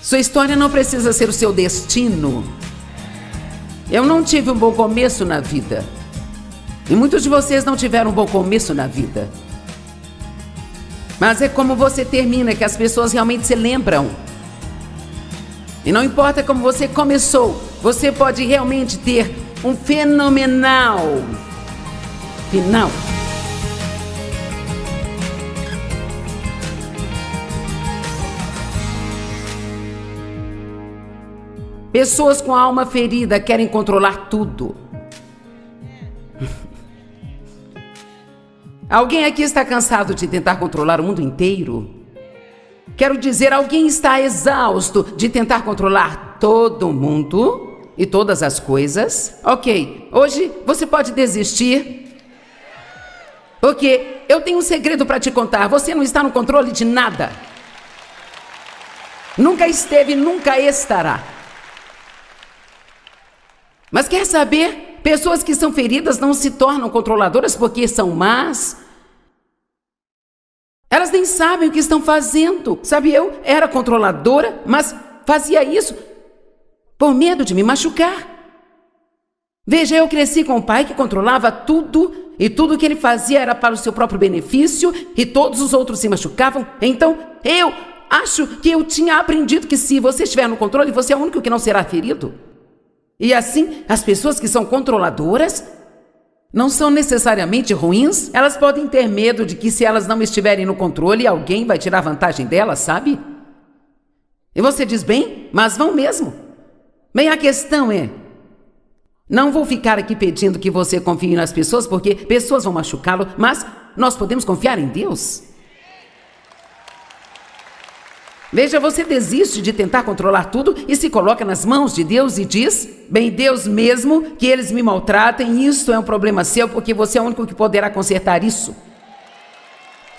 Sua história não precisa ser o seu destino. Eu não tive um bom começo na vida. E muitos de vocês não tiveram um bom começo na vida. Mas é como você termina que as pessoas realmente se lembram. E não importa como você começou, você pode realmente ter um fenomenal final. Pessoas com a alma ferida querem controlar tudo. Alguém aqui está cansado de tentar controlar o mundo inteiro? Quero dizer, alguém está exausto de tentar controlar todo mundo e todas as coisas? Ok, hoje você pode desistir. Porque eu tenho um segredo para te contar. Você não está no controle de nada. Nunca esteve, nunca estará. Mas quer saber? Pessoas que são feridas não se tornam controladoras porque são más. Elas nem sabem o que estão fazendo. Sabe, eu era controladora, mas fazia isso por medo de me machucar. Veja, eu cresci com um pai que controlava tudo, e tudo que ele fazia era para o seu próprio benefício, e todos os outros se machucavam. Então, eu acho que eu tinha aprendido que se você estiver no controle, você é o único que não será ferido. E assim, as pessoas que são controladoras não são necessariamente ruins. Elas podem ter medo de que se elas não estiverem no controle, alguém vai tirar vantagem delas, sabe? E você diz, bem, mas vão mesmo. Bem, a questão é, não vou ficar aqui pedindo que você confie nas pessoas, porque pessoas vão machucá-lo, mas nós podemos confiar em Deus. Veja, você desiste de tentar controlar tudo e se coloca nas mãos de Deus e diz, bem, Deus mesmo, que eles me maltratem, isso é um problema seu, porque você é o único que poderá consertar isso.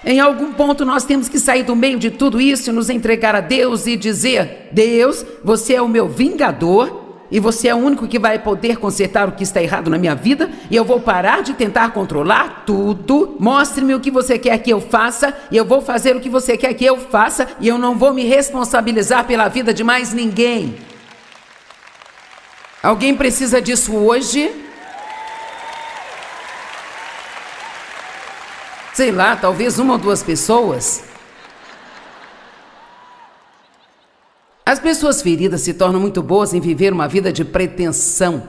Em algum ponto nós temos que sair do meio de tudo isso e nos entregar a Deus e dizer, Deus, você é o meu vingador e você é o único que vai poder consertar o que está errado na minha vida, e eu vou parar de tentar controlar tudo. Mostre-me o que você quer que eu faça, e eu vou fazer o que você quer que eu faça, e eu não vou me responsabilizar pela vida de mais ninguém. Alguém precisa disso hoje? Sei lá, talvez uma ou duas pessoas. As pessoas feridas se tornam muito boas em viver uma vida de pretensão,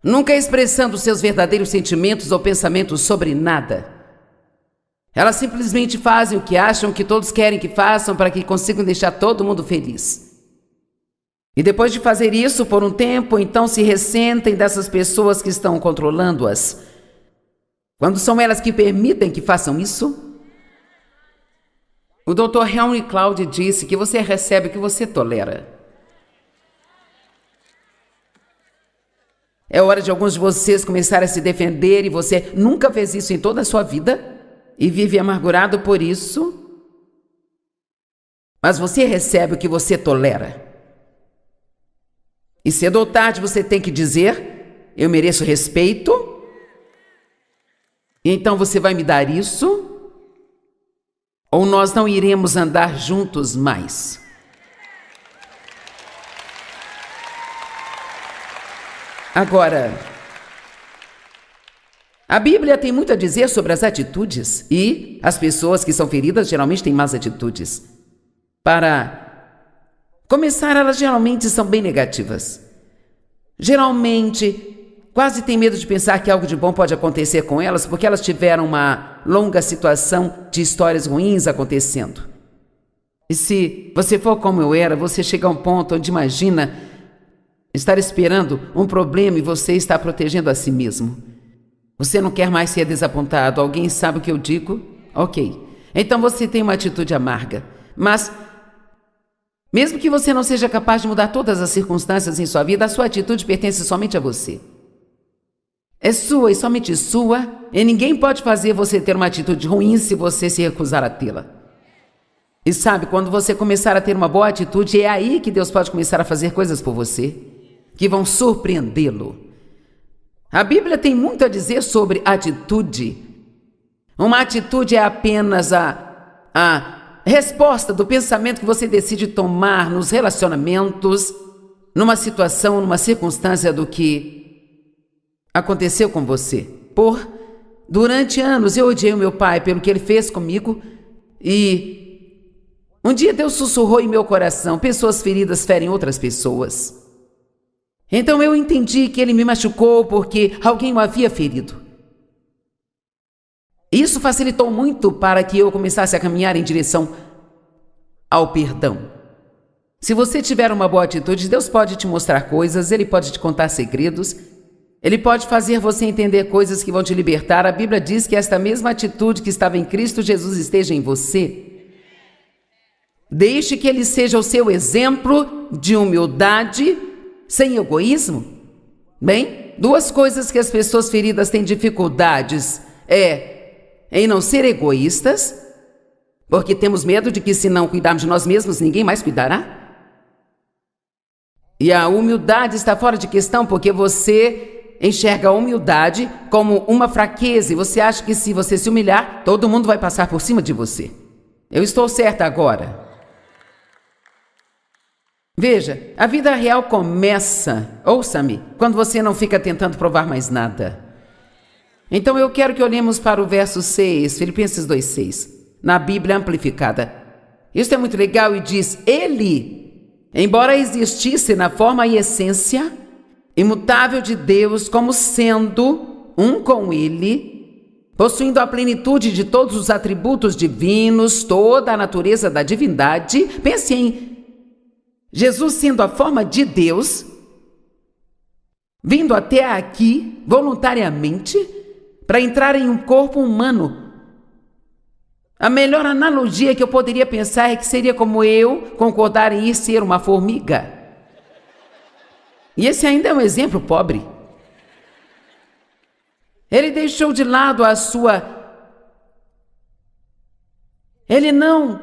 nunca expressando seus verdadeiros sentimentos ou pensamentos sobre nada. Elas simplesmente fazem o que acham que todos querem que façam para que consigam deixar todo mundo feliz. E depois de fazer isso por um tempo, então se ressentem dessas pessoas que estão controlando-as. Quando são elas que permitem que façam isso? O Dr. Henry Cloud disse que você recebe o que você tolera. É hora de alguns de vocês começarem a se defender, e você nunca fez isso em toda a sua vida e vive amargurado por isso. Mas você recebe o que você tolera. E cedo ou tarde você tem que dizer, eu mereço respeito, e então você vai me dar isso, ou nós não iremos andar juntos mais. Agora, a Bíblia tem muito a dizer sobre as atitudes, e as pessoas que são feridas geralmente têm más atitudes. Para começar, elas geralmente são bem negativas. Geralmente, quase têm medo de pensar que algo de bom pode acontecer com elas, porque elas tiveram uma longa situação de histórias ruins acontecendo. E se você for como eu era, você chega a um ponto onde imagina estar esperando um problema e você está protegendo a si mesmo. Você não quer mais ser desapontado. Alguém sabe o que eu digo? Ok. Então você tem uma atitude amarga. Mas, mesmo que você não seja capaz de mudar todas as circunstâncias em sua vida, a sua atitude pertence somente a você. É sua e somente sua, e ninguém pode fazer você ter uma atitude ruim se você se recusar a tê-la. E sabe, quando você começar a ter uma boa atitude, é aí que Deus pode começar a fazer coisas por você, que vão surpreendê-lo. A Bíblia tem muito a dizer sobre atitude. Uma atitude é apenas resposta do pensamento que você decide tomar nos relacionamentos, numa situação, numa circunstância do que aconteceu com você. Durante anos eu odiei o meu pai pelo que ele fez comigo e um dia Deus sussurrou em meu coração: pessoas feridas ferem outras pessoas. Então eu entendi que ele me machucou porque alguém o havia ferido. Isso facilitou muito para que eu começasse a caminhar em direção ao perdão. Se você tiver uma boa atitude, Deus pode te mostrar coisas, Ele pode te contar segredos, Ele pode fazer você entender coisas que vão te libertar. A Bíblia diz que esta mesma atitude que estava em Cristo Jesus esteja em você. Deixe que Ele seja o seu exemplo de humildade, sem egoísmo. Bem, duas coisas que as pessoas feridas têm dificuldades em não ser egoístas, porque temos medo de que se não cuidarmos de nós mesmos, ninguém mais cuidará. E a humildade está fora de questão, porque você enxerga a humildade como uma fraqueza e você acha que se você se humilhar, todo mundo vai passar por cima de você. Eu estou certa agora? Veja, a vida real começa, ouça-me, quando você não fica tentando provar mais nada. Então eu quero que olhemos para o verso 6, Filipenses 2:6, na Bíblia amplificada. Isso é muito legal e diz: Ele, embora existisse na forma e essência imutável de Deus, como sendo um com Ele, possuindo a plenitude de todos os atributos divinos, toda a natureza da divindade. Pense em Jesus sendo a forma de Deus, vindo até aqui voluntariamente para entrar em um corpo humano. A melhor analogia que eu poderia pensar é que seria como eu concordar em ir ser uma formiga. E esse ainda é um exemplo pobre. Ele deixou de lado Ele não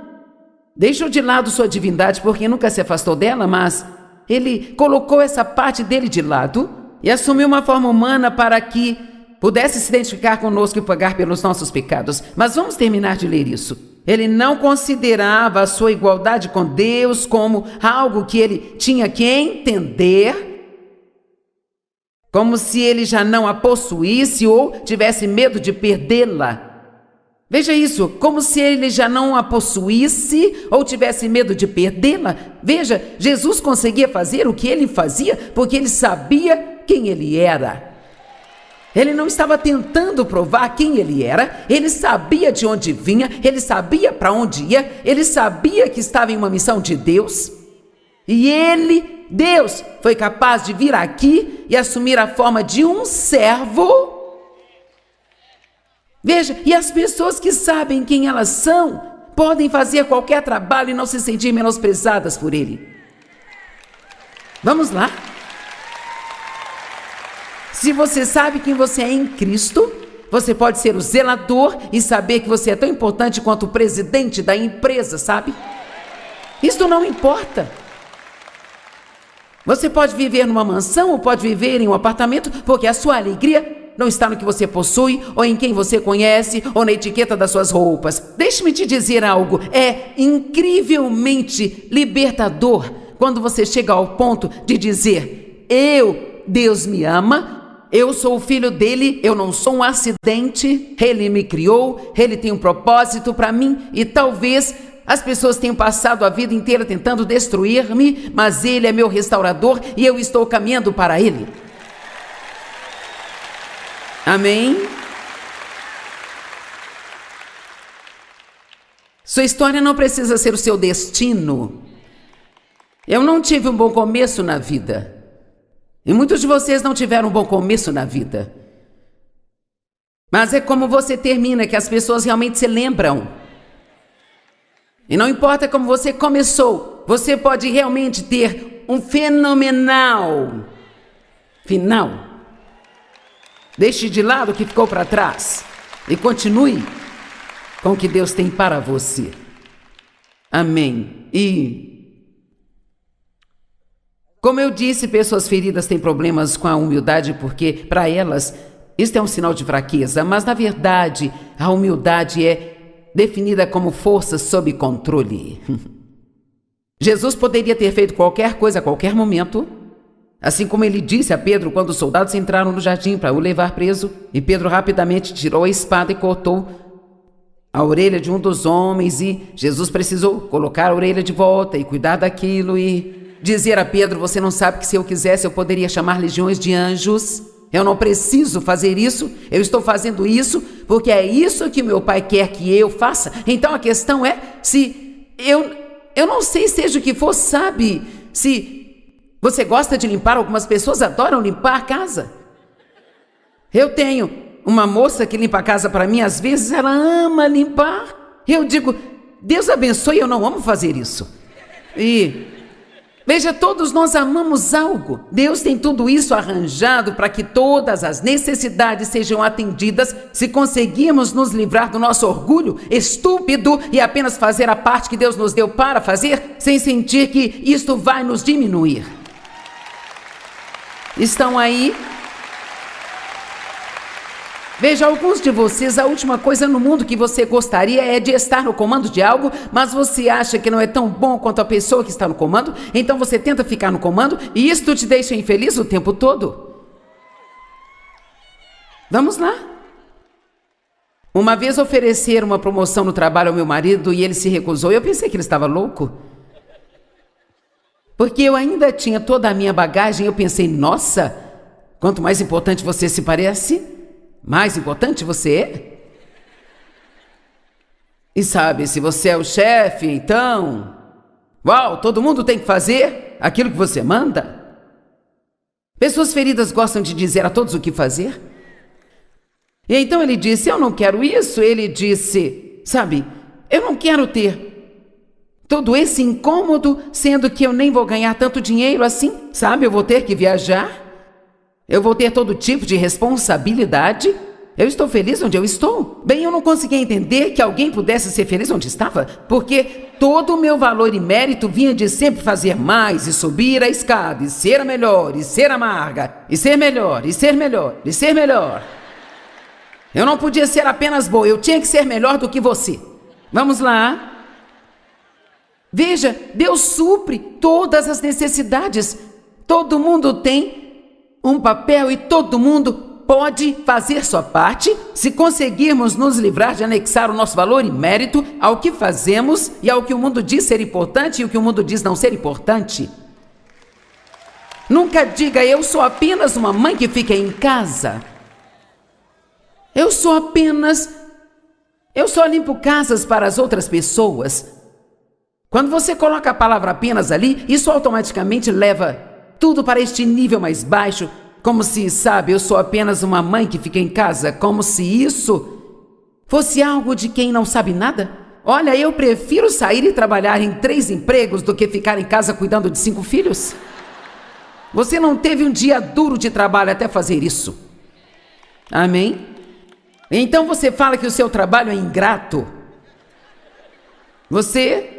deixou de lado sua divindade, porque nunca se afastou dela, mas ele colocou essa parte dele de lado e assumiu uma forma humana para que pudesse se identificar conosco e pagar pelos nossos pecados. Mas vamos terminar de ler isso. Ele não considerava a sua igualdade com Deus como algo que ele tinha que entender, como se ele já não a possuísse ou tivesse medo de perdê-la. Veja isso, como se ele já não a possuísse ou tivesse medo de perdê-la. Veja, Jesus conseguia fazer o que ele fazia porque ele sabia quem ele era. Ele não estava tentando provar quem ele era, ele sabia de onde vinha, ele sabia para onde ia, ele sabia que estava em uma missão de Deus. E ele, Deus, foi capaz de vir aqui e assumir a forma de um servo. Veja, e as pessoas que sabem quem elas são podem fazer qualquer trabalho e não se sentir menosprezadas por ele. Vamos lá? Se você sabe quem você é em Cristo, você pode ser o zelador e saber que você é tão importante quanto o presidente da empresa, sabe? Isso não importa. Você pode viver numa mansão ou pode viver em um apartamento, porque a sua alegria não está no que você possui, ou em quem você conhece, ou na etiqueta das suas roupas. Deixe-me te dizer algo, é incrivelmente libertador quando você chega ao ponto de dizer: Deus me ama, eu sou o filho dele, eu não sou um acidente, ele me criou, ele tem um propósito para mim, e talvez as pessoas tenham passado a vida inteira tentando destruir-me, mas ele é meu restaurador e eu estou caminhando para ele. Amém? Sua história não precisa ser o seu destino. Eu não tive um bom começo na vida. E muitos de vocês não tiveram um bom começo na vida. Mas é como você termina que as pessoas realmente se lembram. E não importa como você começou, você pode realmente ter um fenomenal final. Deixe de lado o que ficou para trás e continue com o que Deus tem para você. Amém. E, como eu disse, pessoas feridas têm problemas com a humildade porque, para elas, isso é um sinal de fraqueza. Mas, na verdade, a humildade é definida como força sob controle. Jesus poderia ter feito qualquer coisa a qualquer momento, assim como ele disse a Pedro quando os soldados entraram no jardim para o levar preso, e Pedro rapidamente tirou a espada e cortou a orelha de um dos homens, e Jesus precisou colocar a orelha de volta e cuidar daquilo e dizer a Pedro: você não sabe que se eu quisesse eu poderia chamar legiões de anjos? Eu não preciso fazer isso, eu estou fazendo isso porque é isso que meu Pai quer que eu faça. Então a questão é se eu não sei, seja o que for, sabe? Se você gosta de limpar, algumas pessoas adoram limpar a casa. Eu tenho uma moça que limpa a casa para mim, às vezes ela ama limpar. Eu digo: Deus abençoe, eu não amo fazer isso. E veja, todos nós amamos algo. Deus tem tudo isso arranjado para que todas as necessidades sejam atendidas se conseguirmos nos livrar do nosso orgulho estúpido e apenas fazer a parte que Deus nos deu para fazer, sem sentir que isto vai nos diminuir. Estão aí? Veja, alguns de vocês, a última coisa no mundo que você gostaria é de estar no comando de algo, mas você acha que não é tão bom quanto a pessoa que está no comando, então você tenta ficar no comando e isto te deixa infeliz o tempo todo. Vamos lá. Uma vez ofereceram uma promoção no trabalho ao meu marido e ele se recusou. Eu pensei que ele estava louco, porque eu ainda tinha toda a minha bagagem. Eu pensei: nossa, quanto mais importante você se parece, mais importante você é. E sabe, se você é o chefe, então, uau, todo mundo tem que fazer aquilo que você manda. Pessoas feridas gostam de dizer a todos o que fazer. E então ele disse: eu não quero isso. Ele disse: sabe, eu não quero ter todo esse incômodo, sendo que eu nem vou ganhar tanto dinheiro assim, sabe? Eu vou ter que viajar. Eu vou ter todo tipo de responsabilidade. Eu estou feliz onde eu estou. Bem, eu não conseguia entender que alguém pudesse ser feliz onde estava, porque todo o meu valor e mérito vinha de sempre fazer mais e subir a escada, e ser a melhor, e ser amarga, e ser melhor, e ser melhor, e ser melhor. Eu não podia ser apenas boa, eu tinha que ser melhor do que você. Vamos lá. Veja, Deus supre todas as necessidades. Todo mundo tem um papel e todo mundo pode fazer sua parte se conseguirmos nos livrar de anexar o nosso valor e mérito ao que fazemos e ao que o mundo diz ser importante e o que o mundo diz não ser importante. Nunca diga: eu sou apenas uma mãe que fica em casa. Eu só limpo casas para as outras pessoas. Quando você coloca a palavra apenas ali, isso automaticamente leva tudo para este nível mais baixo, como se, sabe, eu sou apenas uma mãe que fica em casa, como se isso fosse algo de quem não sabe nada. Olha, eu prefiro sair e trabalhar em 3 empregos do que ficar em casa cuidando de 5 filhos. Você não teve um dia duro de trabalho até fazer isso. Amém? Então você fala que o seu trabalho é ingrato. Você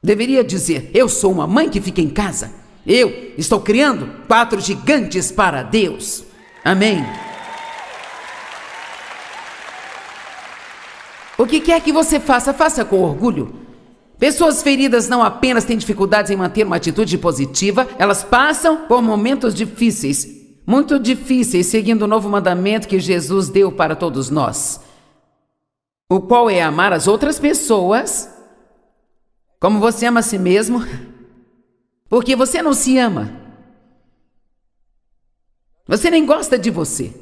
deveria dizer: eu sou uma mãe que fica em casa. Eu estou criando 4 gigantes para Deus. Amém. O que quer que você faça, faça com orgulho. Pessoas feridas não apenas têm dificuldades em manter uma atitude positiva, elas passam por momentos difíceis, muito difíceis, seguindo o novo mandamento que Jesus deu para todos nós, o qual é amar as outras pessoas como você ama a si mesmo, porque você não se ama. Você nem gosta de você.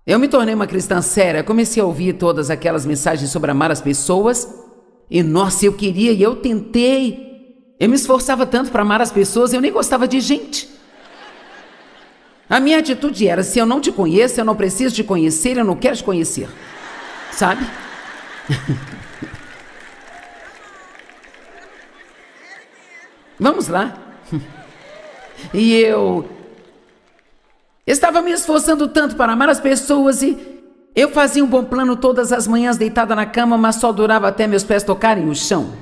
Eu me tornei uma cristã séria, comecei a ouvir todas aquelas mensagens sobre amar as pessoas, e nossa, eu queria e eu tentei. Eu me esforçava tanto para amar as pessoas, eu nem gostava de gente. A minha atitude era: se eu não te conheço, eu não preciso te conhecer, eu não quero te conhecer. Sabe? Vamos lá. E eu estava me esforçando tanto para amar as pessoas e eu fazia um bom plano todas as manhãs deitada na cama, mas só durava até meus pés tocarem o chão.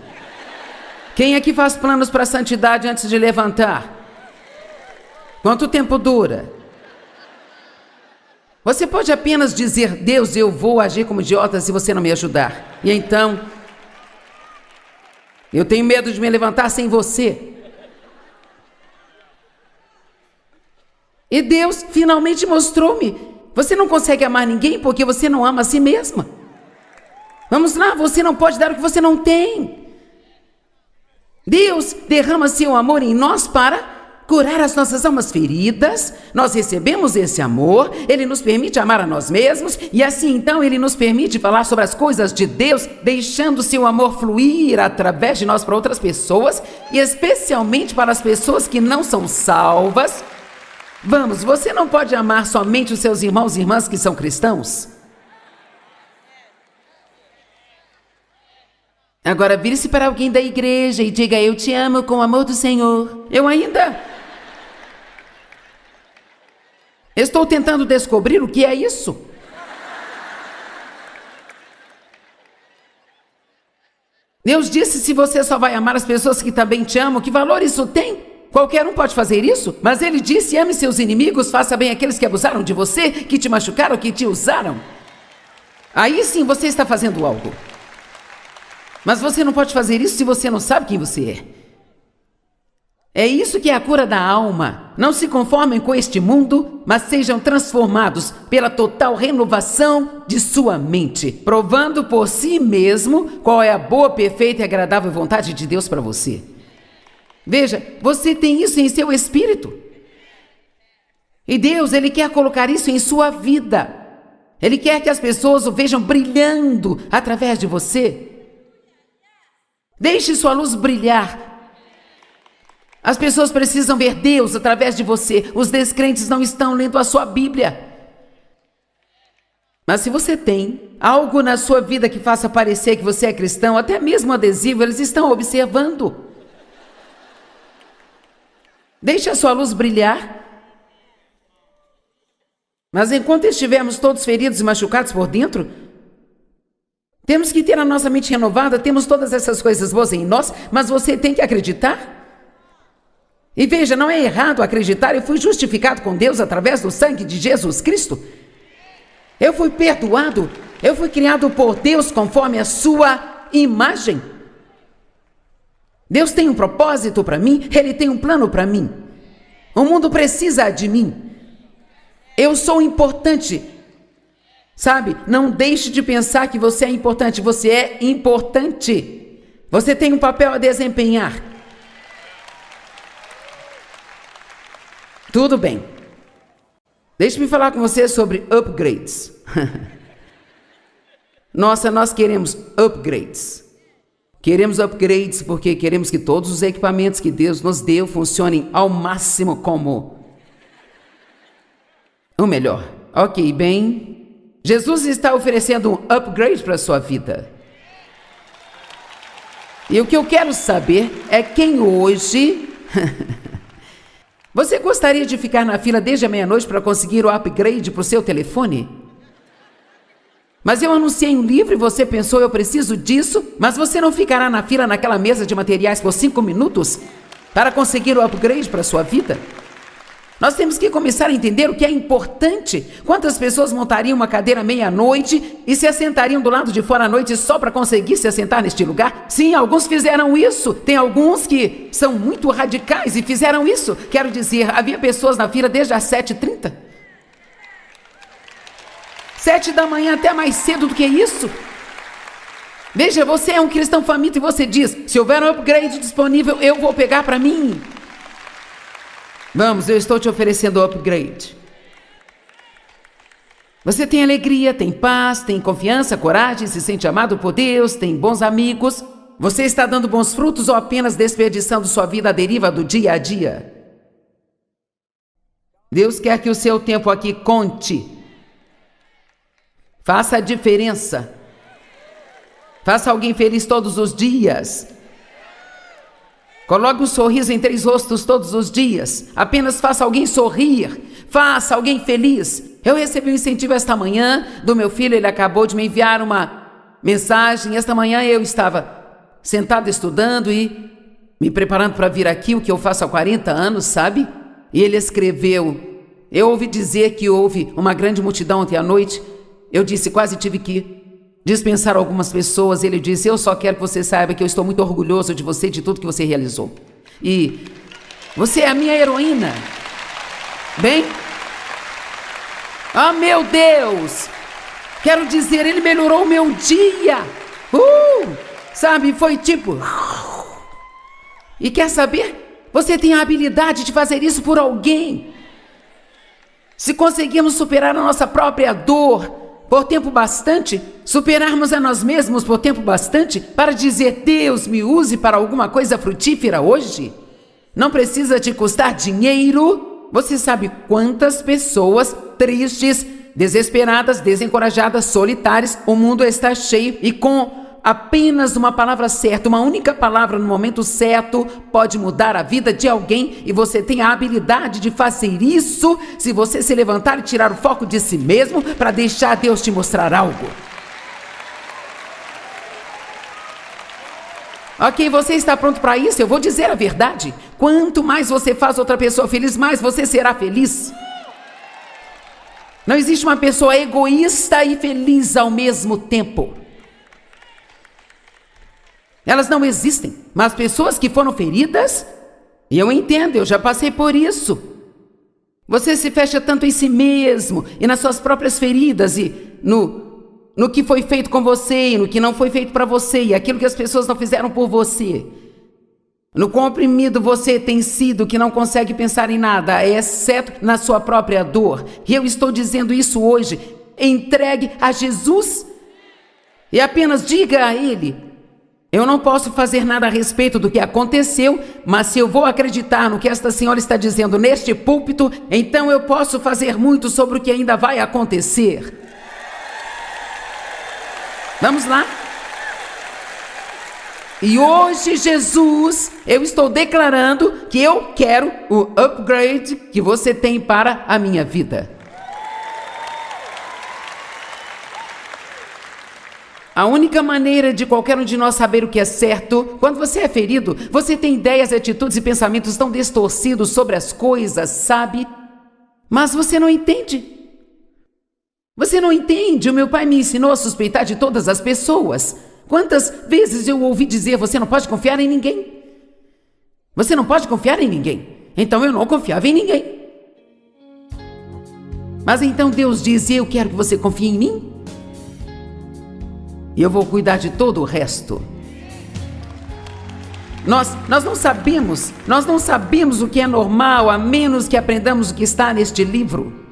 Quem aqui faz planos para a santidade antes de levantar? Quanto tempo dura? Você pode apenas dizer: Deus, eu vou agir como idiota se você não me ajudar. E então, eu tenho medo de me levantar sem você. E Deus finalmente mostrou-me: você não consegue amar ninguém porque você não ama a si mesma. Vamos lá, você não pode dar o que você não tem. Deus derrama seu amor em nós para curar as nossas almas feridas. Nós recebemos esse amor, Ele nos permite amar a nós mesmos, e assim então Ele nos permite falar sobre as coisas de Deus, deixando seu amor fluir através de nós para outras pessoas, e especialmente para as pessoas que não são salvas. Vamos, você não pode amar somente os seus irmãos e irmãs que são cristãos? Agora vire-se para alguém da igreja e diga: eu te amo com o amor do Senhor. Eu ainda estou tentando descobrir o que é isso. Deus disse: se você só vai amar as pessoas que também te amam, que valor isso tem? Qualquer um pode fazer isso, mas Ele disse: ame seus inimigos, faça bem aqueles que abusaram de você, que te machucaram, que te usaram. Aí sim você está fazendo algo. Mas você não pode fazer isso se você não sabe quem você é. É isso que é a cura da alma. Não se conformem com este mundo, mas sejam transformados pela total renovação de sua mente, provando por si mesmo qual é a boa, perfeita e agradável vontade de Deus para você. Veja, você tem isso em seu espírito. E Deus, Ele quer colocar isso em sua vida. Ele quer que as pessoas o vejam brilhando através de você. Deixe sua luz brilhar. As pessoas precisam ver Deus através de você. Os descrentes não estão lendo a sua Bíblia. Mas se você tem algo na sua vida que faça parecer que você é cristão, até mesmo adesivo, eles estão observando. Deixe a sua luz brilhar. Mas enquanto estivermos todos feridos e machucados por dentro, temos que ter a nossa mente renovada, temos todas essas coisas boas em nós, mas você tem que acreditar. E veja, não é errado acreditar. Eu fui justificado com Deus através do sangue de Jesus Cristo. Eu fui perdoado, eu fui criado por Deus conforme a sua imagem. Deus tem um propósito para mim, Ele tem um plano para mim. O mundo precisa de mim. Eu sou importante. Sabe, não deixe de pensar que você é importante. Você é importante. Você tem um papel a desempenhar. Tudo bem. Deixe-me falar com você sobre upgrades. Nossa, nós queremos upgrades. Queremos upgrades porque queremos que todos os equipamentos que Deus nos deu funcionem ao máximo como o melhor. Ok, bem... Jesus está oferecendo um upgrade para a sua vida. E o que eu quero saber é quem hoje... Você gostaria de ficar na fila desde a meia-noite para conseguir o upgrade para o seu telefone? Mas eu anunciei um livro e você pensou: eu preciso disso, mas você não ficará na fila naquela mesa de materiais por 5 minutos para conseguir o upgrade para a sua vida? Nós temos que começar a entender o que é importante. Quantas pessoas montariam uma cadeira meia-noite e se assentariam do lado de fora à noite só para conseguir se assentar neste lugar? Sim, alguns fizeram isso. Tem alguns que são muito radicais e fizeram isso. Quero dizer, havia pessoas na fila desde as 7h30. 7 da manhã, até mais cedo do que isso. Veja, você é um cristão faminto e você diz: se houver um upgrade disponível, eu vou pegar para mim. Vamos, eu estou te oferecendo o upgrade. Você tem alegria, tem paz, tem confiança, coragem, se sente amado por Deus, tem bons amigos. Você está dando bons frutos ou apenas desperdiçando sua vida à deriva do dia a dia? Deus quer que o seu tempo aqui conte. Faça a diferença. Faça alguém feliz todos os dias. Coloque um sorriso em 3 rostos todos os dias. Apenas faça alguém sorrir. Faça alguém feliz. Eu recebi um incentivo esta manhã do meu filho. Ele acabou de me enviar uma mensagem. Esta manhã eu estava sentado estudando e me preparando para vir aqui, o que eu faço há 40 anos, sabe? E ele escreveu: Eu ouvi dizer que houve uma grande multidão ontem à noite. Eu disse, quase tive que dispensar algumas pessoas. Ele disse, eu só quero que você saiba que eu estou muito orgulhoso de você, de tudo que você realizou. E você é a minha heroína. Bem? Ah, meu Deus! Quero dizer, ele melhorou o meu dia. Sabe, foi tipo... E quer saber? Você tem a habilidade de fazer isso por alguém. Se conseguirmos superar a nossa própria dor por tempo bastante, superarmos a nós mesmos por tempo bastante para dizer, Deus, me use para alguma coisa frutífera hoje. Não precisa te custar dinheiro. Você sabe quantas pessoas tristes, desesperadas, desencorajadas, solitárias, o mundo está cheio e com apenas uma palavra certa, uma única palavra no momento certo, pode mudar a vida de alguém e você tem a habilidade de fazer isso se você se levantar e tirar o foco de si mesmo para deixar Deus te mostrar algo. Ok, você está pronto para isso? Eu vou dizer a verdade. Quanto mais você faz outra pessoa feliz, mais você será feliz. Não existe uma pessoa egoísta e feliz ao mesmo tempo. Elas não existem, mas pessoas que foram feridas, e eu entendo, eu já passei por isso. Você se fecha tanto em si mesmo e nas suas próprias feridas e no que foi feito com você e no que não foi feito para você e aquilo que as pessoas não fizeram por você. No quão oprimido você tem sido que não consegue pensar em nada, exceto na sua própria dor. E eu estou dizendo isso hoje. Entregue a Jesus e apenas diga a Ele, eu não posso fazer nada a respeito do que aconteceu, mas se eu vou acreditar no que esta senhora está dizendo neste púlpito, então eu posso fazer muito sobre o que ainda vai acontecer. Vamos lá? E hoje, Jesus, eu estou declarando que eu quero o upgrade que você tem para a minha vida. A única maneira de qualquer um de nós saber o que é certo, quando você é ferido, você tem ideias, atitudes e pensamentos tão distorcidos sobre as coisas, sabe? Mas você não entende. Você não entende. O meu pai me ensinou a suspeitar de todas as pessoas. Quantas vezes eu ouvi dizer, você não pode confiar em ninguém. Você não pode confiar em ninguém. Então eu não confiava em ninguém. Mas então Deus diz, eu quero que você confie em mim. E eu vou cuidar de todo o resto. Nós não sabemos o que é normal, a menos que aprendamos o que está neste livro.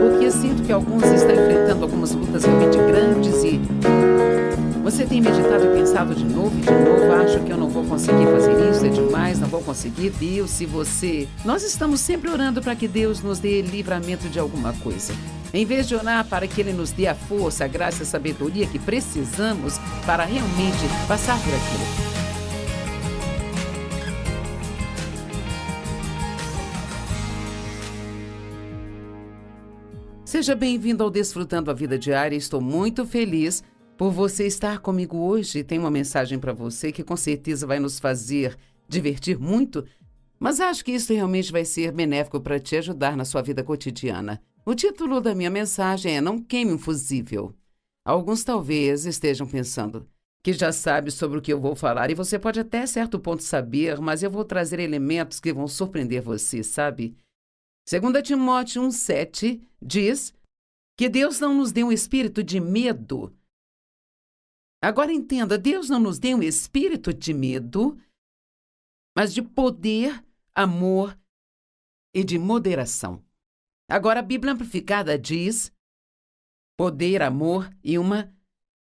porque sinto que alguns estão enfrentando algumas lutas realmente grandes e você tem meditado e pensado de novo e de novo, acho que eu não vou conseguir fazer isso, é demais, não vou conseguir. Deus, se você... Nós estamos sempre orando para que Deus nos dê livramento de alguma coisa. Em vez de orar para que Ele nos dê a força, a graça e a sabedoria que precisamos para realmente passar por aquilo. Seja bem-vindo ao Desfrutando a Vida Diária. Estou muito feliz por você estar comigo hoje. Tem uma mensagem para você que com certeza vai nos fazer divertir muito, mas acho que isso realmente vai ser benéfico para te ajudar na sua vida cotidiana. O título da minha mensagem é Não Queime um Fusível. Alguns talvez estejam pensando que já sabe sobre o que eu vou falar e você pode até certo ponto saber, mas eu vou trazer elementos que vão surpreender você, sabe? 2 Timóteo 1,7 diz que Deus não nos deu um espírito de medo. Agora entenda, Deus não nos deu um espírito de medo, mas de poder, amor e de moderação. Agora a Bíblia Amplificada diz poder, amor e uma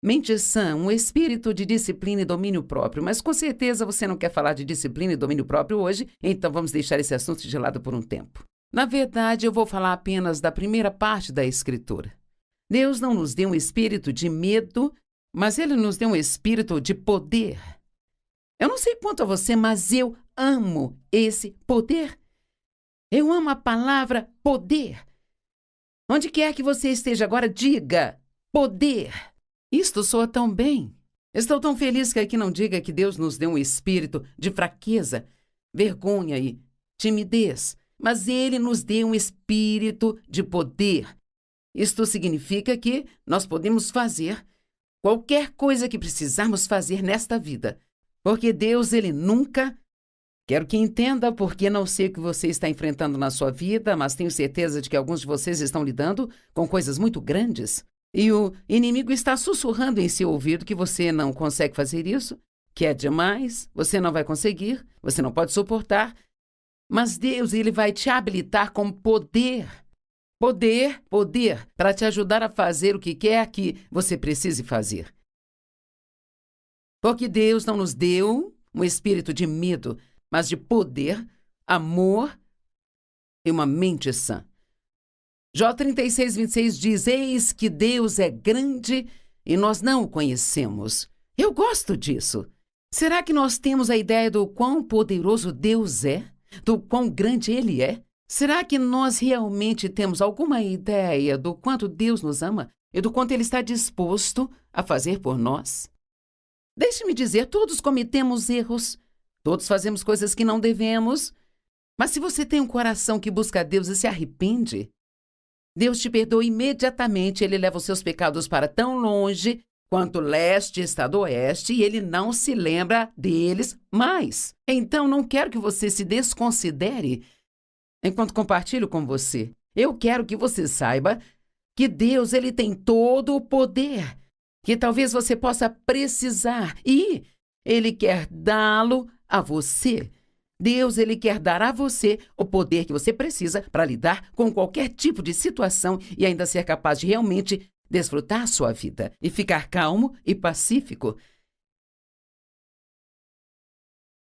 mente sã, um espírito de disciplina e domínio próprio. Mas com certeza você não quer falar de disciplina e domínio próprio hoje, então vamos deixar esse assunto de lado por um tempo. Na verdade, eu vou falar apenas da primeira parte da Escritura. Deus não nos deu um espírito de medo, mas Ele nos deu um espírito de poder. Eu não sei quanto a você, mas eu amo esse poder. Eu amo a palavra poder. Onde quer que você esteja agora, diga poder. Isto soa tão bem. Estou tão feliz que aqui não diga que Deus nos deu um espírito de fraqueza, vergonha e timidez. Mas Ele nos deu um espírito de poder. Isto significa que nós podemos fazer qualquer coisa que precisarmos fazer nesta vida. Porque Deus, Ele nunca... Quero que entenda, porque não sei o que você está enfrentando na sua vida, mas tenho certeza de que alguns de vocês estão lidando com coisas muito grandes. E o inimigo está sussurrando em seu ouvido que você não consegue fazer isso, que é demais, você não vai conseguir, você não pode suportar. Mas Deus, Ele vai te habilitar com poder. Poder para te ajudar a fazer o que quer que você precise fazer. Porque Deus não nos deu um espírito de medo, mas de poder, amor e uma mente sã. Jó 36:26 diz, eis que Deus é grande e nós não o conhecemos. Eu gosto disso. Será que nós temos a ideia do quão poderoso Deus é? Do quão grande Ele é? Será que nós realmente temos alguma ideia do quanto Deus nos ama e do quanto Ele está disposto a fazer por nós? Deixe-me dizer, todos cometemos erros, todos fazemos coisas que não devemos, mas se você tem um coração que busca a Deus e se arrepende, Deus te perdoa imediatamente, Ele leva os seus pecados para tão longe quanto leste está do oeste, e Ele não se lembra deles mais. Então, não quero que você se desconsidere enquanto compartilho com você. Eu quero que você saiba que Deus, Ele tem todo o poder que talvez você possa precisar, e Ele quer dá-lo a você. Deus, Ele quer dar a você o poder que você precisa para lidar com qualquer tipo de situação e ainda ser capaz de realmente desfrutar sua vida e ficar calmo e pacífico.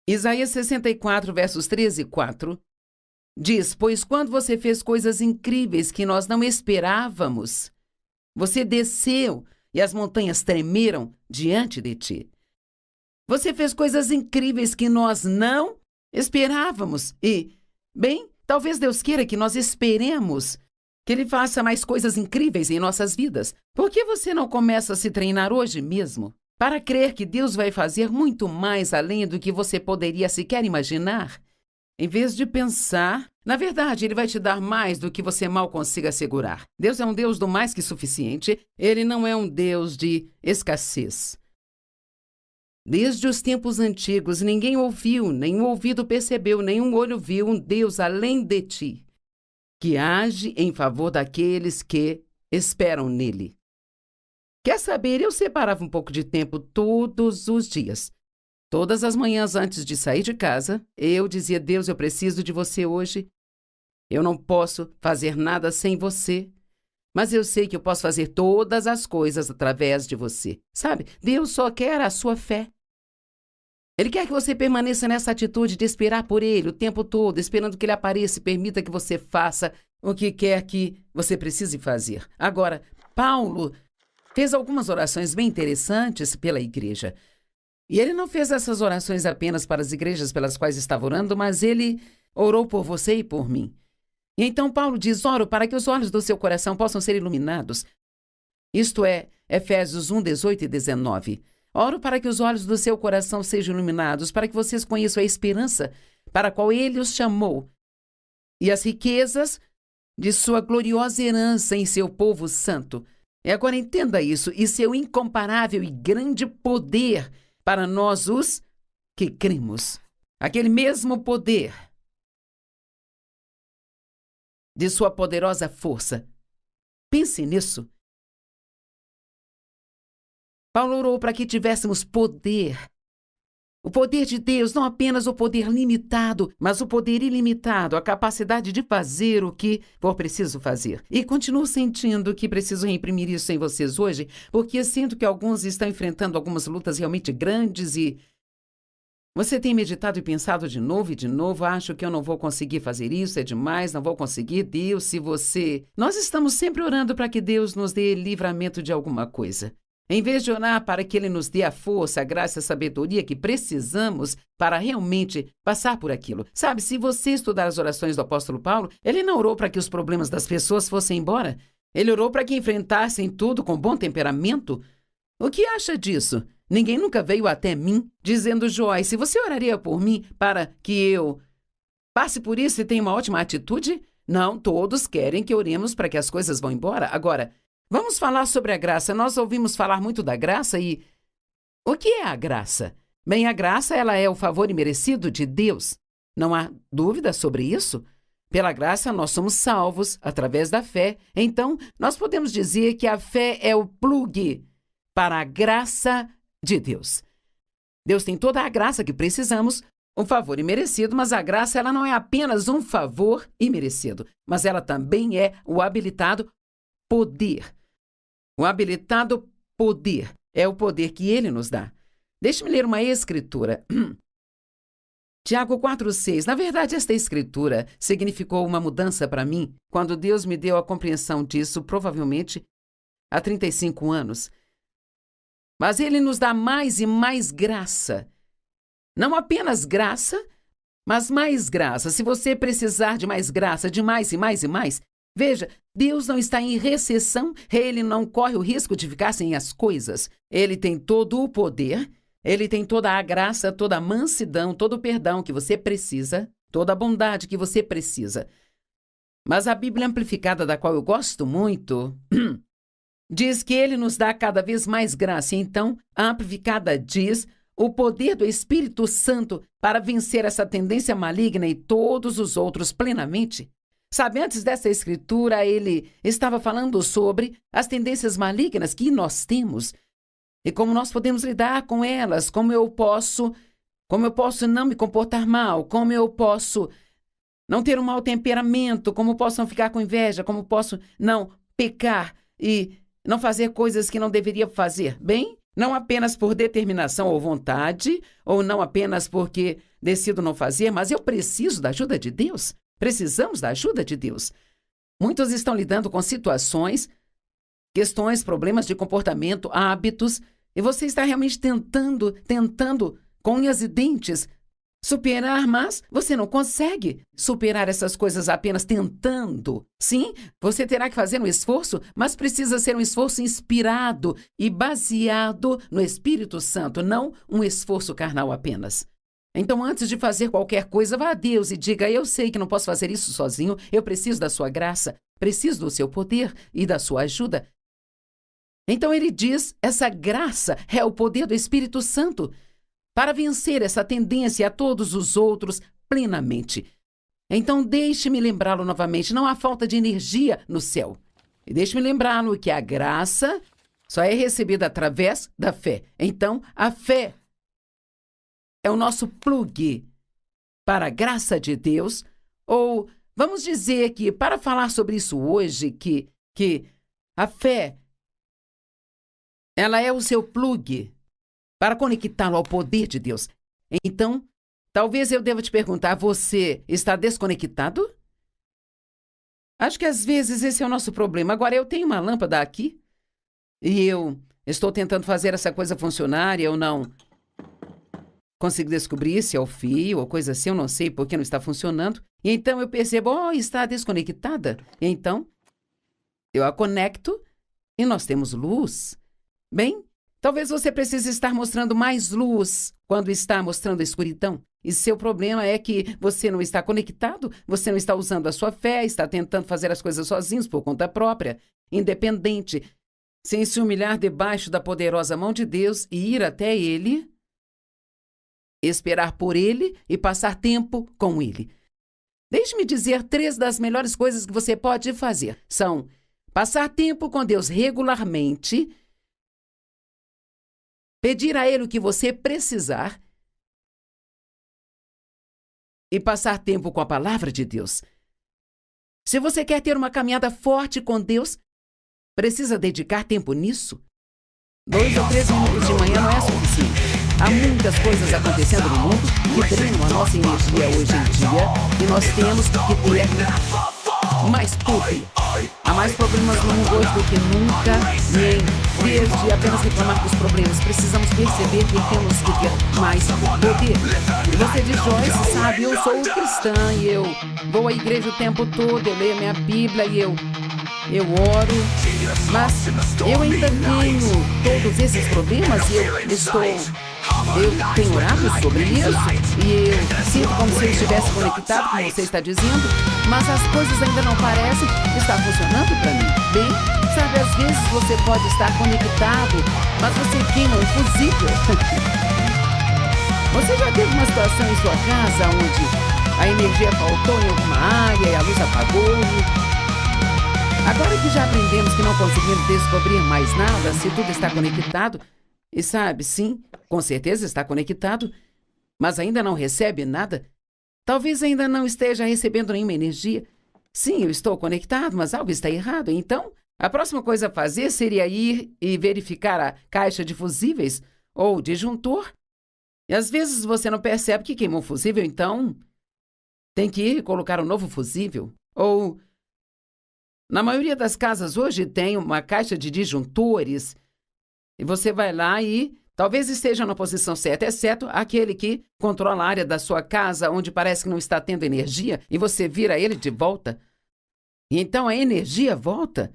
Isaías 64, versos 13 e 4, diz, pois quando você fez coisas incríveis que nós não esperávamos, você desceu e as montanhas tremeram diante de ti. Você fez coisas incríveis que nós não esperávamos e, bem, talvez Deus queira que nós esperemos que Ele faça mais coisas incríveis em nossas vidas. Por que você não começa a se treinar hoje mesmo para crer que Deus vai fazer muito mais além do que você poderia sequer imaginar? Em vez de pensar, na verdade, Ele vai te dar mais do que você mal consiga segurar. Deus é um Deus do mais que suficiente. Ele não é um Deus de escassez. Desde os tempos antigos, ninguém ouviu, nenhum ouvido percebeu, nenhum olho viu um Deus além de ti, que age em favor daqueles que esperam nele. Quer saber, eu separava um pouco de tempo todos os dias. Todas as manhãs antes de sair de casa, eu dizia, Deus, eu preciso de você hoje. Eu não posso fazer nada sem você, mas eu sei que eu posso fazer todas as coisas através de você. Sabe, Deus só quer a sua fé. Ele quer que você permaneça nessa atitude de esperar por Ele o tempo todo, esperando que Ele apareça e permita que você faça o que quer que você precise fazer. Agora, Paulo fez algumas orações bem interessantes pela igreja. E ele não fez essas orações apenas para as igrejas pelas quais estava orando, mas ele orou por você e por mim. E então Paulo diz: oro para que os olhos do seu coração possam ser iluminados. Isto é, Efésios 1, 18 e 19. Oro para que os olhos do seu coração sejam iluminados, para que vocês conheçam a esperança para a qual ele os chamou e as riquezas de sua gloriosa herança em seu povo santo. E agora entenda isso, e seu incomparável e grande poder para nós os que cremos. Aquele mesmo poder de sua poderosa força. Pense nisso. Paulo orou para que tivéssemos poder. O poder de Deus, não apenas o poder limitado, mas o poder ilimitado, a capacidade de fazer o que for preciso fazer. E continuo sentindo que preciso reimprimir isso em vocês hoje, porque sinto que alguns estão enfrentando algumas lutas realmente grandes e você tem meditado e pensado de novo e de novo: acho que eu não vou conseguir fazer isso, é demais, não vou conseguir. Deus, se você... Nós estamos sempre orando para que Deus nos dê livramento de alguma coisa. Em vez de orar para que Ele nos dê a força, a graça e a sabedoria que precisamos para realmente passar por aquilo. Sabe, se você estudar as orações do apóstolo Paulo, ele não orou para que os problemas das pessoas fossem embora. Ele orou para que enfrentassem tudo com bom temperamento. O que acha disso? Ninguém nunca veio até mim dizendo: Joyce, você oraria por mim para que eu passe por isso e tenha uma ótima atitude? Não, todos querem que oremos para que as coisas vão embora. Agora, vamos falar sobre a graça. Nós ouvimos falar muito da graça e... O que é a graça? Bem, a graça, ela é o favor imerecido de Deus. Não há dúvida sobre isso. Pela graça, nós somos salvos através da fé. Então, nós podemos dizer que a fé é o plug para a graça de Deus. Deus tem toda a graça que precisamos, um favor imerecido, mas a graça, ela não é apenas um favor imerecido, mas ela também é o habilitado poder. O habilitado poder é o poder que Ele nos dá. Deixe-me ler uma escritura. Tiago 4,6. Na verdade, esta escritura significou uma mudança para mim quando Deus me deu a compreensão disso, provavelmente há 35 anos. Mas Ele nos dá mais e mais graça. Não apenas graça, mas mais graça. Se você precisar de mais graça, de mais e mais e mais, veja, Deus não está em recessão, Ele não corre o risco de ficar sem as coisas. Ele tem todo o poder, Ele tem toda a graça, toda a mansidão, todo o perdão que você precisa, toda a bondade que você precisa. Mas a Bíblia Amplificada, da qual eu gosto muito, diz que Ele nos dá cada vez mais graça. Então, a Amplificada diz: o poder do Espírito Santo para vencer essa tendência maligna e todos os outros plenamente. Sabe, antes dessa escritura, ele estava falando sobre as tendências malignas que nós temos e como nós podemos lidar com elas, como eu posso não me comportar mal, como eu posso não ter um mau temperamento, como posso não ficar com inveja, como posso não pecar e não fazer coisas que não deveria fazer. Bem, não apenas por determinação ou vontade, ou não apenas porque decido não fazer, mas eu preciso da ajuda de Deus. Precisamos da ajuda de Deus. Muitos estão lidando com situações, questões, problemas de comportamento, hábitos, e você está realmente tentando, com unhas e dentes, superar, mas você não consegue superar essas coisas apenas tentando. Sim, você terá que fazer um esforço, mas precisa ser um esforço inspirado e baseado no Espírito Santo, não um esforço carnal apenas. Então, antes de fazer qualquer coisa, vá a Deus e diga: eu sei que não posso fazer isso sozinho, eu preciso da sua graça, preciso do seu poder e da sua ajuda. Então ele diz: essa graça é o poder do Espírito Santo para vencer essa tendência a todos os outros plenamente. Então deixe-me lembrá-lo novamente, não há falta de energia no céu. E deixe-me lembrá-lo que a graça só é recebida através da fé. Então, a fé é o nosso plug para a graça de Deus, ou vamos dizer que, para falar sobre isso hoje, que a fé, ela é o seu plug para conectá-lo ao poder de Deus. Então, talvez eu deva te perguntar, você está desconectado? Acho que às vezes esse é o nosso problema. Agora, eu tenho uma lâmpada aqui e eu estou tentando fazer essa coisa funcionar e eu não consigo descobrir se é o fio ou coisa assim, eu não sei porque não está funcionando. E então eu percebo, está desconectada. E então, eu a conecto e nós temos luz. Bem, talvez você precise estar mostrando mais luz quando está mostrando a escuridão. E seu problema é que você não está conectado, você não está usando a sua fé, está tentando fazer as coisas sozinhos por conta própria, independente, sem se humilhar debaixo da poderosa mão de Deus e ir até Ele, esperar por Ele e passar tempo com Ele. Deixe-me dizer 3 das melhores coisas que você pode fazer. São passar tempo com Deus regularmente, pedir a Ele o que você precisar e passar tempo com a palavra de Deus. Se você quer ter uma caminhada forte com Deus, precisa dedicar tempo nisso. 2 ou 3 minutos de manhã não é suficiente. Há muitas coisas acontecendo no mundo que drenam a nossa energia hoje em dia e nós temos que ter mais poder. Há mais problemas no mundo hoje do que nunca e em vez de apenas reclamar dos problemas, precisamos perceber que temos que ter mais poder. E você diz, Joyce, sabe, eu sou cristã e eu vou à igreja o tempo todo, eu leio a minha Bíblia e eu oro, mas eu ainda tenho todos esses problemas e eu tenho orado sobre isso e eu sinto como se eu estivesse conectado, como você está dizendo, mas as coisas ainda não parecem estar funcionando para mim. Bem, sabe, às vezes você pode estar conectado, mas você queima um fusível. Você já teve uma situação em sua casa onde a energia faltou em alguma área e a luz apagou? Agora que já aprendemos que não conseguimos descobrir mais nada, se tudo está conectado, e sabe, sim, com certeza está conectado, mas ainda não recebe nada, talvez ainda não esteja recebendo nenhuma energia. Sim, eu estou conectado, mas algo está errado. Então, a próxima coisa a fazer seria ir e verificar a caixa de fusíveis ou disjuntor. E às vezes você não percebe que queimou o fusível, então tem que ir e colocar um novo fusível. Ou, na maioria das casas hoje tem uma caixa de disjuntores e você vai lá e talvez esteja na posição certa, exceto aquele que controla a área da sua casa onde parece que não está tendo energia e você vira ele de volta. E então a energia volta.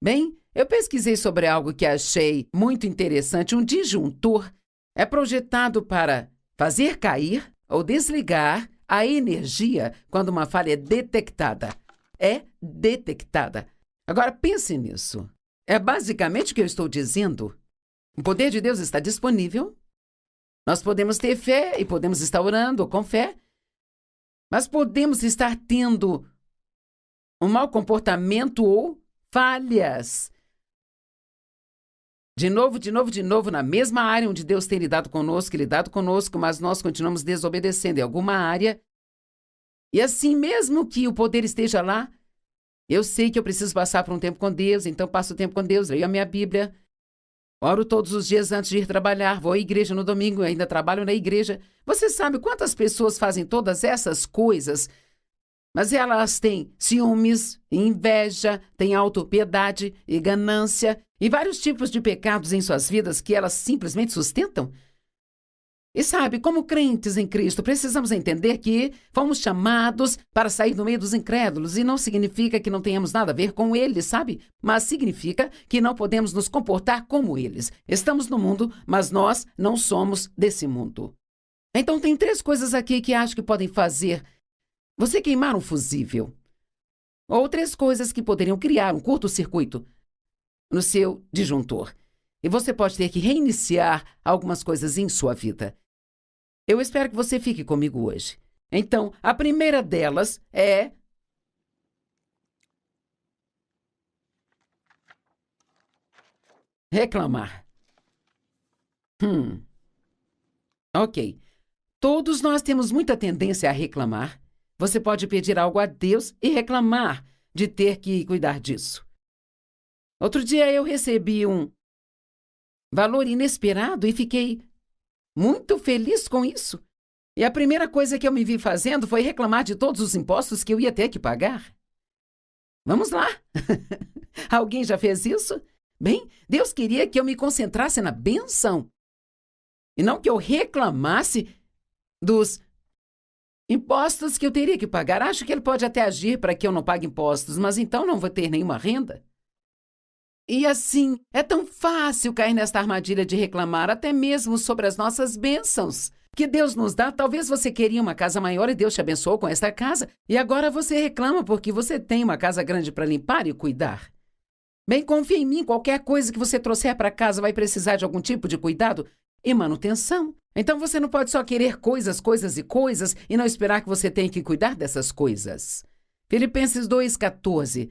Bem, eu pesquisei sobre algo que achei muito interessante. Um disjuntor é projetado para fazer cair ou desligar a energia quando uma falha é detectada. É detectada. Agora pense nisso. É basicamente o que eu estou dizendo. O poder de Deus está disponível. Nós podemos ter fé e podemos estar orando com fé, mas podemos estar tendo um mau comportamento ou falhas. De novo, na mesma área onde Deus tem lidado conosco, mas nós continuamos desobedecendo em alguma área. E assim, mesmo que o poder esteja lá, eu sei que eu preciso passar por um tempo com Deus, então passo o tempo com Deus, leio a minha Bíblia, oro todos os dias antes de ir trabalhar, vou à igreja no domingo, ainda trabalho na igreja. Você sabe quantas pessoas fazem todas essas coisas, mas elas têm ciúmes, inveja, têm autopiedade e ganância e vários tipos de pecados em suas vidas que elas simplesmente sustentam? E sabe, como crentes em Cristo, precisamos entender que fomos chamados para sair do meio dos incrédulos e não significa que não tenhamos nada a ver com eles, sabe? Mas significa que não podemos nos comportar como eles. Estamos no mundo, mas nós não somos desse mundo. Então tem 3 coisas aqui que acho que podem fazer você queimar um fusível. Ou 3 coisas que poderiam criar um curto-circuito no seu disjuntor. E você pode ter que reiniciar algumas coisas em sua vida. Eu espero que você fique comigo hoje. Então, a primeira delas é reclamar. Ok. Todos nós temos muita tendência a reclamar. você pode pedir algo a Deus e reclamar de ter que cuidar disso. Outro dia eu recebi um valor inesperado e fiquei muito feliz com isso. E a primeira coisa que eu me vi fazendo foi reclamar de todos os impostos que eu ia ter que pagar. Vamos lá! Alguém já fez isso? Bem, Deus queria que eu me concentrasse na bênção e não que eu reclamasse dos impostos que eu teria que pagar. Acho que ele pode até agir para que eu não pague impostos, mas então não vou ter nenhuma renda. E assim, é tão fácil cair nesta armadilha de reclamar até mesmo sobre as nossas bênçãos que Deus nos dá. Talvez você queria uma casa maior e Deus te abençoou com esta casa, e agora você reclama porque você tem uma casa grande para limpar e cuidar. Bem, confia em mim, qualquer coisa que você trouxer para casa vai precisar de algum tipo de cuidado e manutenção. Então você não pode só querer coisas e não esperar que você tenha que cuidar dessas coisas. Filipenses 2,14.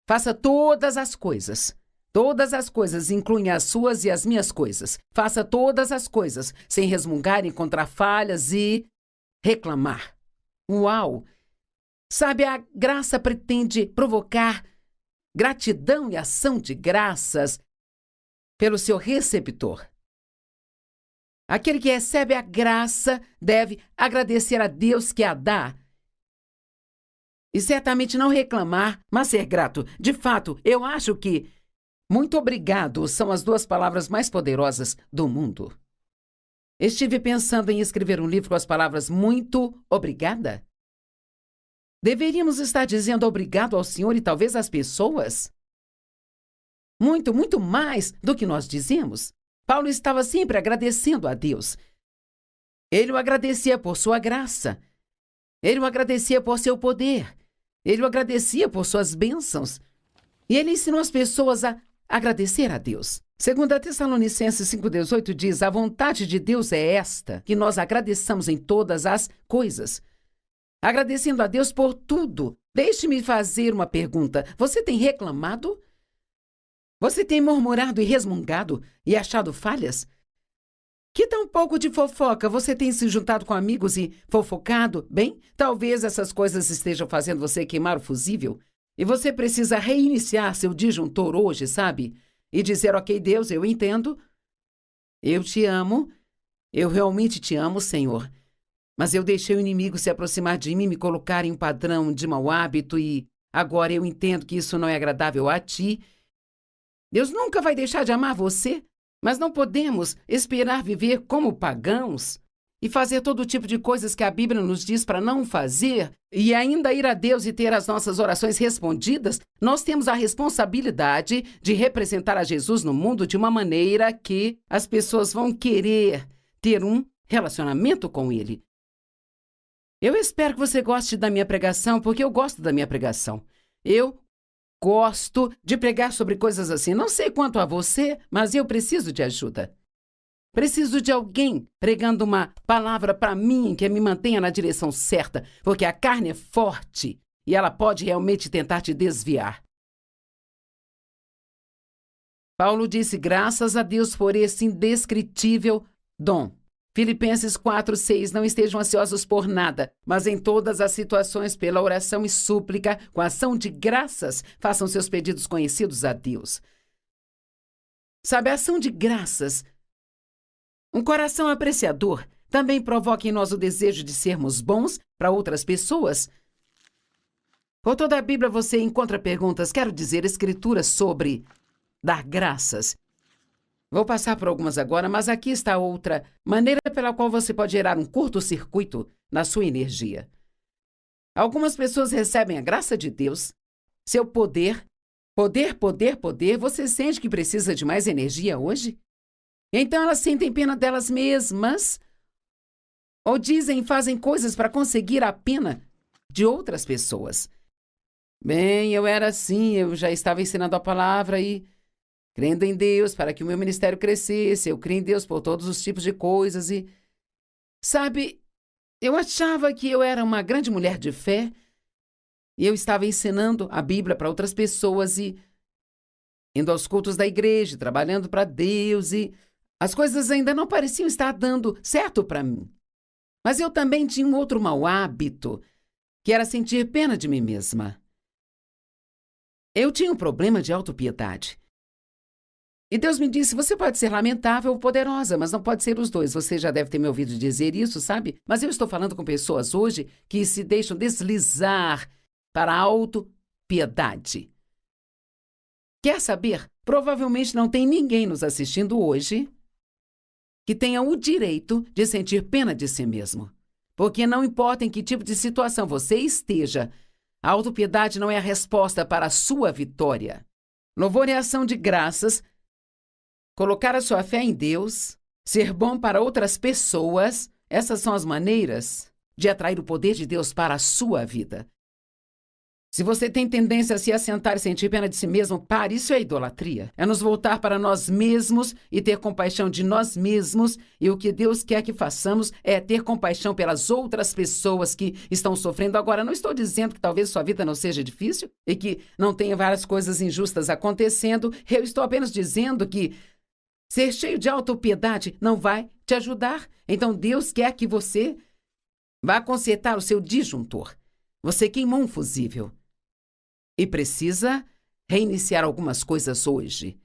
Faça todas as coisas. Todas as coisas incluem as suas e as minhas coisas. Faça todas as coisas, sem resmungar, encontrar falhas e reclamar. Uau! Sabe, a graça pretende provocar gratidão e ação de graças pelo seu receptor. Aquele que recebe a graça deve agradecer a Deus que a dá. E certamente não reclamar, mas ser grato. De fato, eu acho que muito obrigado são as duas palavras mais poderosas do mundo. Estive pensando em escrever um livro com as palavras muito obrigada. Deveríamos estar dizendo obrigado ao Senhor e talvez às pessoas? Muito mais do que nós dizemos. Paulo estava sempre agradecendo a Deus. Ele o agradecia por sua graça. Ele o agradecia por seu poder. Ele o agradecia por suas bênçãos. E ele ensinou as pessoas a agradecer a Deus. 2 Tessalonicenses 5,18 diz: a vontade de Deus é esta, que nós agradeçamos em todas as coisas. Agradecendo a Deus por tudo. Deixe-me fazer uma pergunta. Você tem reclamado? Você tem murmurado e resmungado e achado falhas? Que tão pouco de fofoca? Você tem se juntado com amigos e fofocado? Bem, talvez essas coisas estejam fazendo você queimar o fusível. E você precisa reiniciar seu disjuntor hoje, sabe? E dizer: ok, Deus, eu entendo. Eu te amo. Eu realmente te amo, Senhor. Mas eu deixei o inimigo se aproximar de mim, me colocar em um padrão de mau hábito e agora eu entendo que isso não é agradável a ti. Deus nunca vai deixar de amar você, mas não podemos esperar viver como pagãos e fazer todo tipo de coisas que a Bíblia nos diz para não fazer e ainda ir a Deus e ter as nossas orações respondidas. Nós temos a responsabilidade de representar a Jesus no mundo de uma maneira que as pessoas vão querer ter um relacionamento com Ele. Eu espero que você goste da minha pregação, porque eu gosto da minha pregação. Eu gosto de pregar sobre coisas assim. Não sei quanto a você, mas eu preciso de ajuda. Preciso de alguém pregando uma palavra para mim que me mantenha na direção certa, porque a carne é forte e ela pode realmente tentar te desviar. Paulo disse: graças a Deus por esse indescritível dom. Filipenses 4,6. Não estejam ansiosos por nada, mas em todas as situações, pela oração e súplica, com ação de graças, façam seus pedidos conhecidos a Deus. Sabe, a ação de graças, um coração apreciador, também provoca em nós o desejo de sermos bons para outras pessoas. Por toda a Bíblia você encontra perguntas, quero dizer, escrituras sobre dar graças. Vou passar por algumas agora, mas aqui está outra maneira pela qual você pode gerar um curto-circuito na sua energia. Algumas pessoas recebem a graça de Deus, seu poder, você sente que precisa de mais energia hoje? Então elas sentem pena delas mesmas, ou dizem e fazem coisas para conseguir a pena de outras pessoas. Bem, eu era assim, eu já estava ensinando a palavra e crendo em Deus para que o meu ministério crescesse, eu creio em Deus por todos os tipos de coisas e... Sabe, eu achava que eu era uma grande mulher de fé e eu estava ensinando a Bíblia para outras pessoas e indo aos cultos da igreja, trabalhando para Deus e as coisas ainda não pareciam estar dando certo para mim. Mas eu também tinha um outro mau hábito. que era sentir pena de mim mesma. Eu tinha um problema de autopiedade. E Deus me disse, você pode ser lamentável ou poderosa, mas não pode ser os dois. Você já deve ter me ouvido dizer isso, sabe? Mas eu estou falando com pessoas hoje que se deixam deslizar para a autopiedade. Quer saber? Provavelmente não tem ninguém nos assistindo hoje que tenha o direito de sentir pena de si mesmo. Porque não importa em que tipo de situação você esteja, a autopiedade não é a resposta para a sua vitória. Louvor e ação de graças, colocar a sua fé em Deus, ser bom para outras pessoas, essas são as maneiras de atrair o poder de Deus para a sua vida. Se você tem tendência a se assentar e sentir pena de si mesmo, pare, isso é idolatria. É nos voltar para nós mesmos e ter compaixão de nós mesmos, e o que Deus quer que façamos é ter compaixão pelas outras pessoas que estão sofrendo. Agora, não estou dizendo que talvez sua vida não seja difícil e que não tenha várias coisas injustas acontecendo. Eu estou apenas dizendo que ser cheio de autopiedade não vai te ajudar. Então, Deus quer que você vá consertar o seu disjuntor. Você queimou um fusível e precisa reiniciar algumas coisas hoje.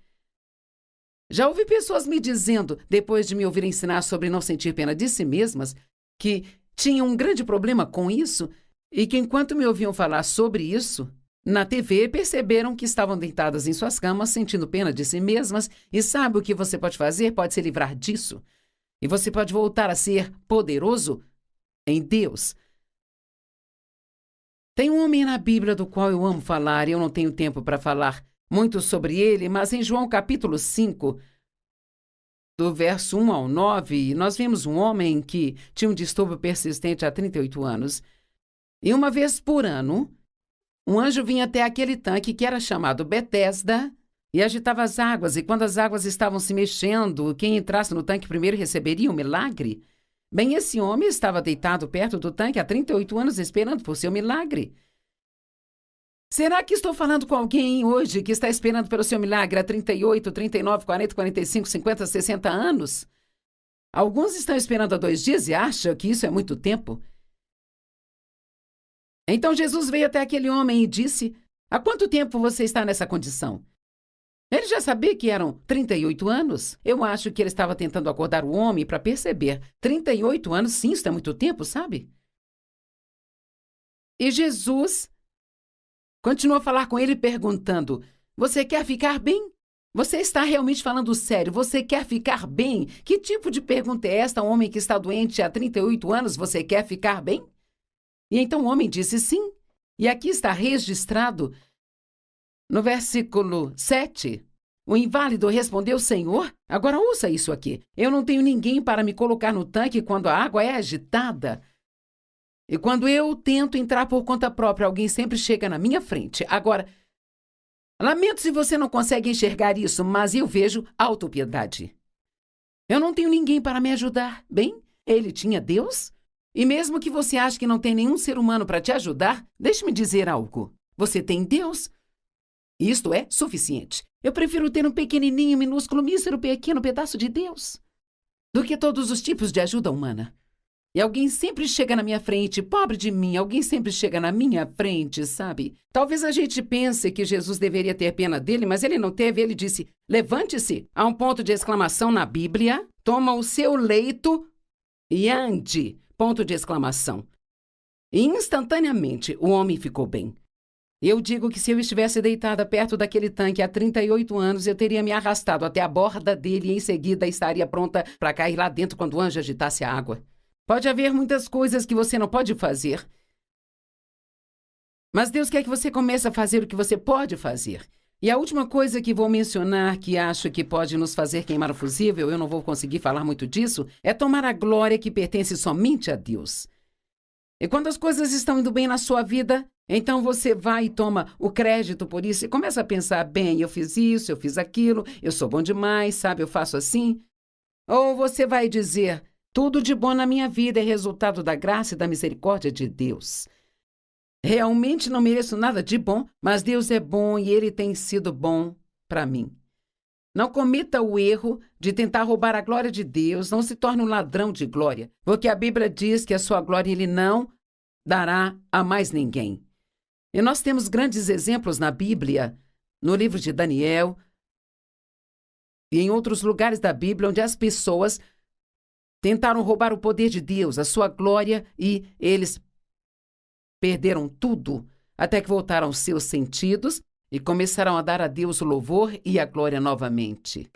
Já ouvi pessoas me dizendo, depois de me ouvir ensinar sobre não sentir pena de si mesmas, que tinham um grande problema com isso e que enquanto me ouviam falar sobre isso, na TV perceberam que estavam deitadas em suas camas sentindo pena de si mesmas e sabe o que você pode fazer? Pode se livrar disso. E você pode voltar a ser poderoso em Deus. Tem um homem na Bíblia do qual eu amo falar e eu não tenho tempo para falar muito sobre ele, mas em João capítulo 5, do verso 1 ao 9, nós vemos um homem que tinha um distúrbio persistente há 38 anos. E uma vez por ano, um anjo vinha até aquele tanque que era chamado Betesda e agitava as águas, e quando as águas estavam se mexendo, quem entrasse no tanque primeiro receberia um milagre. Bem, esse homem estava deitado perto do tanque há 38 anos esperando por seu milagre. Será que estou falando com alguém hoje que está esperando pelo seu milagre há 38, 39, 40, 45, 50, 60 anos? Alguns estão esperando há 2 dias e acham que isso é muito tempo. Então Jesus veio até aquele homem e disse, há quanto tempo você está nessa condição? Ele já sabia que eram 38 anos. Eu acho que ele estava tentando acordar o homem para perceber. 38 anos, sim, isso é muito tempo, sabe? E Jesus continuou a falar com ele perguntando, você quer ficar bem? Você está realmente falando sério? Você quer ficar bem? Que tipo de pergunta é esta? Um homem que está doente há 38 anos, você quer ficar bem? E então o homem disse sim. E aqui está registrado no versículo 7, o inválido respondeu, Senhor, agora ouça isso aqui. Eu não tenho ninguém para me colocar no tanque quando a água é agitada. E quando eu tento entrar por conta própria, alguém sempre chega na minha frente. Agora, lamento se você não consegue enxergar isso, mas eu vejo autopiedade. Eu não tenho ninguém para me ajudar. Bem, ele tinha Deus. E mesmo que você ache que não tem nenhum ser humano para te ajudar, deixe-me dizer algo. Você tem Deus. Isto é suficiente. Eu prefiro ter um pequenininho, minúsculo, mísero, pequeno pedaço de Deus do que todos os tipos de ajuda humana. E alguém sempre chega na minha frente, pobre de mim, alguém sempre chega na minha frente, sabe? Talvez a gente pense que Jesus deveria ter pena dele, mas ele não teve. Ele disse, levante-se, há um ponto de exclamação na Bíblia, toma o seu leito e ande, ponto de exclamação. E instantaneamente o homem ficou bem. Eu digo que se eu estivesse deitada perto daquele tanque há 38 anos, eu teria me arrastado até a borda dele e em seguida estaria pronta para cair lá dentro quando o anjo agitasse a água. Pode haver muitas coisas que você não pode fazer, mas Deus quer que você comece a fazer o que você pode fazer. E a última coisa que vou mencionar, que acho que pode nos fazer queimar o fusível, eu não vou conseguir falar muito disso, é tomar a glória que pertence somente a Deus. E quando as coisas estão indo bem na sua vida, então você vai e toma o crédito por isso e começa a pensar, bem, eu fiz isso, eu fiz aquilo, eu sou bom demais, sabe, eu faço assim. Ou você vai dizer, tudo de bom na minha vida é resultado da graça e da misericórdia de Deus. Realmente não mereço nada de bom, mas Deus é bom e Ele tem sido bom para mim. Não cometa o erro de tentar roubar a glória de Deus, não se torne um ladrão de glória, porque a Bíblia diz que a sua glória Ele não dará a mais ninguém. E nós temos grandes exemplos na Bíblia, no livro de Daniel e em outros lugares da Bíblia, onde as pessoas tentaram roubar o poder de Deus, a sua glória, e eles perderam tudo, até que voltaram aos seus sentidos e começaram a dar a Deus o louvor e a glória novamente.